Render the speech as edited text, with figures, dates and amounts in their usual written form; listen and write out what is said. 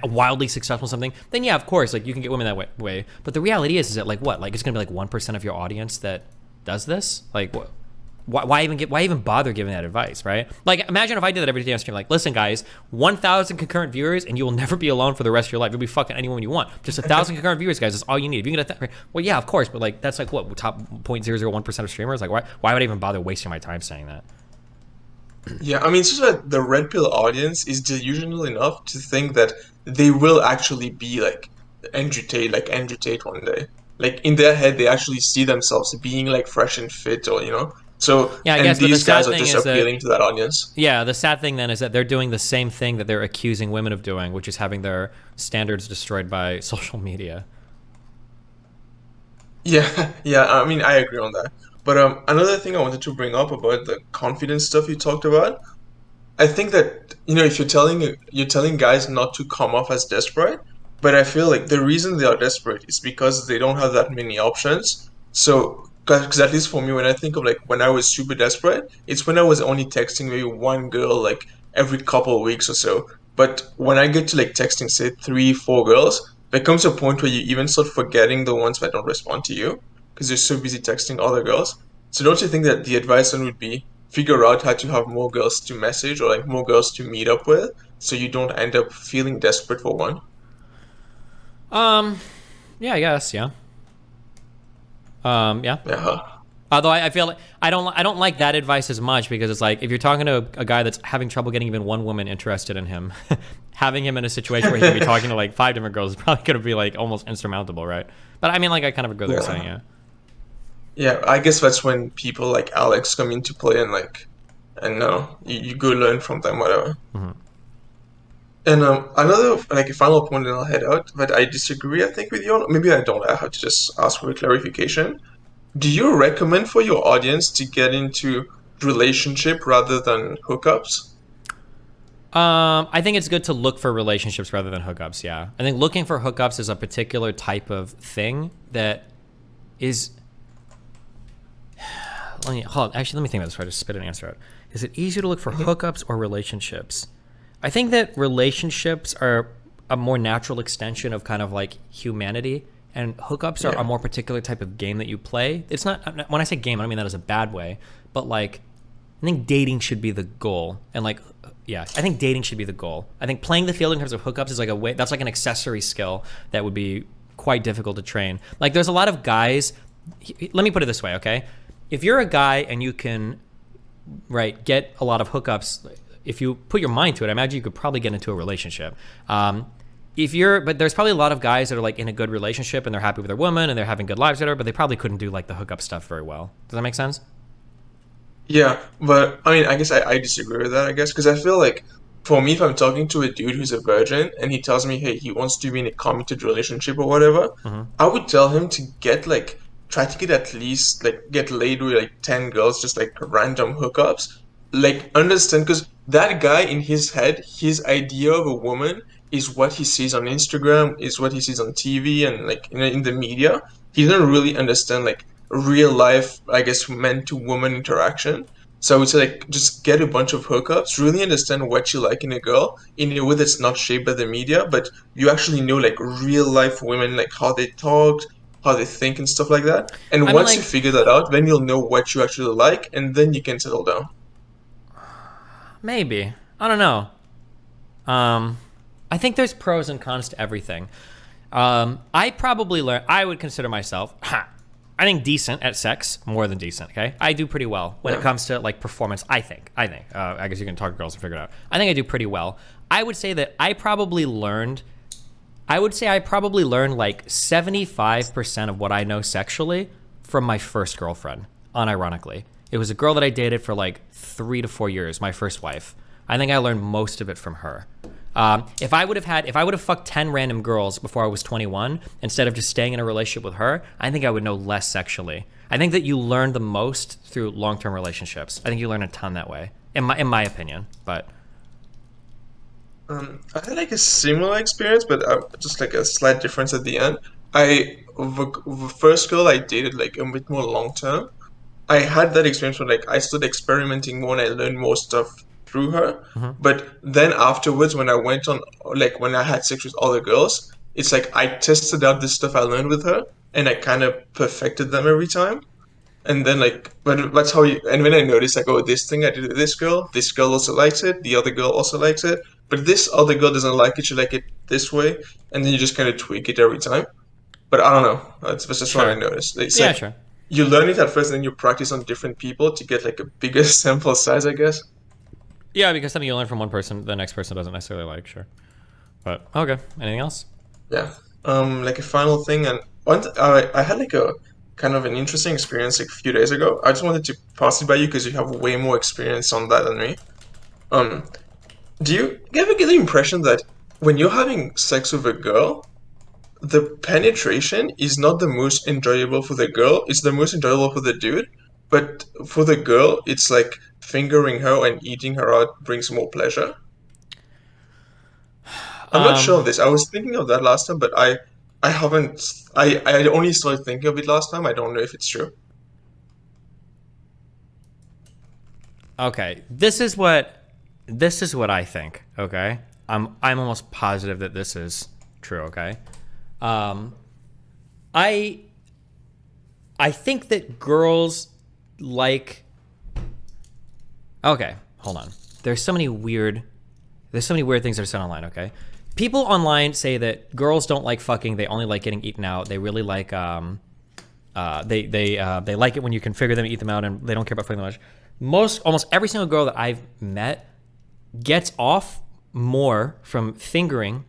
wildly successful something, then yeah, of course, like you can get women that way. But the reality is that like what? Like it's gonna be like 1% of your audience that does this. Like what? Why even bother giving that advice, right? Like, imagine if I did that every day on stream. Like, listen, guys, 1,000 concurrent viewers, and you will never be alone for the rest of your life. You'll be fucking anyone you want. Just 1,000 concurrent viewers, guys. That's all you need. If you get well, yeah, of course, but like, that's like what top 0.001% of streamers. Like, why would I even bother wasting my time saying that? Yeah, I mean, it's just that the red pill audience is delusional enough to think that they will actually be like Andrew Tate one day. Like in their head, they actually see themselves being like fresh and fit, or So, Yeah, I and guess. But the these sad guys are thing just is that appealing to that audience. yeah, the sad thing then is that they're doing the same thing that they're accusing women of doing, which is having their standards destroyed by social media. Yeah, yeah. I mean, I agree on that. But another thing I wanted to bring up about the confidence stuff you talked about, I think that if you're telling guys not to come off as desperate, but I feel like the reason they are desperate is because they don't have that many options. So, because at least for me, when I think of like when I was super desperate, it's when I was only texting maybe one girl like every couple of weeks or so. But when I get to like texting, say three, four girls, there comes a point where you even start forgetting the ones that don't respond to you because you're so busy texting other girls. So don't you think that the advice then would be figure out how to have more girls to message or like more girls to meet up with so you don't end up feeling desperate for one? Um, yeah, I guess, yeah. Yeah. Yeah. Although I feel like I don't like that advice as much because it's like if you're talking to a guy that's having trouble getting even one woman interested in him, having him in a situation where he can be talking to like 5 different girls is probably gonna be like almost insurmountable, right? But I mean, like I kind of agree with what you're saying, Yeah. yeah. Yeah, I guess that's when people like Alex come into play and and no, you go learn from them, whatever. Mm-hmm. And another like a final point, and I'll head out. But I disagree, I think, with you. Maybe I don't. I have to just ask for a clarification. Do you recommend for your audience to get into relationship rather than hookups? I think it's good to look for relationships rather than hookups. Yeah, I think looking for hookups is a particular type of thing that is. Hold on. Actually, let me think about this before I just spit an answer out. Is it easier to look for hookups or relationships? I think that relationships are a more natural extension of kind of like humanity, and hookups are a Yeah. more particular type of game that you play. It's not when I say game, I don't mean that as a bad way, but like I think dating should be the goal, and like yeah, I think dating should be the goal. I think playing the field in terms of hookups is like a way that's like an accessory skill that would be quite difficult to train. Like there's a lot of guys. Let me put it this way, okay? If you're a guy and you can get a lot of hookups, if you put your mind to it, I imagine you could probably get into a relationship. But there's probably a lot of guys that are like in a good relationship and they're happy with their woman and they're having good lives with her, but they probably couldn't do like the hookup stuff very well. Does that make sense? Yeah, but I mean, I guess I disagree with that, I guess, because I feel like for me, if I'm talking to a dude who's a virgin and he tells me, hey, he wants to be in a committed relationship or whatever, Mm-hmm. I would tell him to try to get at least, get laid with like 10 girls, just like random hookups. Like, understand, because that guy in his head, his idea of a woman is what he sees on Instagram, is what he sees on TV and like in the media. He doesn't really understand like real life, I guess, man to woman interaction. So I would say like just get a bunch of hookups, really understand what you like in a girl in a way that's not shaped by the media, but you actually know like real life women, like how they talk, how they think and stuff like that. And I mean, once you like, figure that out, then you'll know what you actually like and then you can settle down. maybe. I don't know. Um, I think there's pros and cons to everything. I would consider myself, I think decent at sex, more than decent. Okay, I do pretty well when it Yeah. comes to like performance. I guess you can talk to girls and figure it out. I think I do pretty well. I would say that I would say I probably learned like 75% of what I know sexually from my first girlfriend. Unironically, it was a girl that I dated for like 3 to 4 years. My first wife. I think I learned most of it from her. If I would have fucked 10 random girls before I was 21, instead of just staying in a relationship with her, I think I would know less sexually. I think that you learn the most through long-term relationships. I think you learn a ton that way, in my opinion. But I had like a similar experience, but just like a slight difference at the end. The first girl I dated like a bit more long term. I had that experience where like I started experimenting more and I learned more stuff through her. Mm-hmm. But then afterwards, when I went on, like when I had sex with other girls, it's like I tested out the stuff I learned with her, and I kind of perfected them every time. And then like, but that's how you. And when I noticed like, oh, this thing I did with this girl also likes it. The other girl also likes it, but this other girl doesn't like it. She like it this way, and then you just kind of tweak it every time. But I don't know. That's just what I Sure. noticed. It's Yeah, like sure. you learn it at first, and then you practice on different people to get like a bigger sample size, I guess. Yeah, because something you learn from one person, the next person doesn't necessarily like. Sure. But okay. Anything else? Yeah. Like a final thing, and I had like a kind of an interesting experience like a few days ago. I just wanted to pass it by you because you have way more experience on that than me. Um, do you ever get the impression that when you're having sex with a girl, the penetration is not the most enjoyable for the girl, it's the most enjoyable for the dude, but for the girl, it's like fingering her and eating her out brings more pleasure? I'm not sure Um. of this. I was thinking of that last time, but I haven't. I only started thinking of it last time. I don't know if it's true. Okay. This is what I think. Okay. I'm almost positive that this is true. Okay. Um. I I think that girls like. Okay, hold on. There's so many weird things that are said online. Okay, people online say that girls don't like fucking. They only like getting eaten out. They really like they like it when you configure them, eat them out, and they don't care about fucking much. Almost every single girl that I've met gets off more from fingering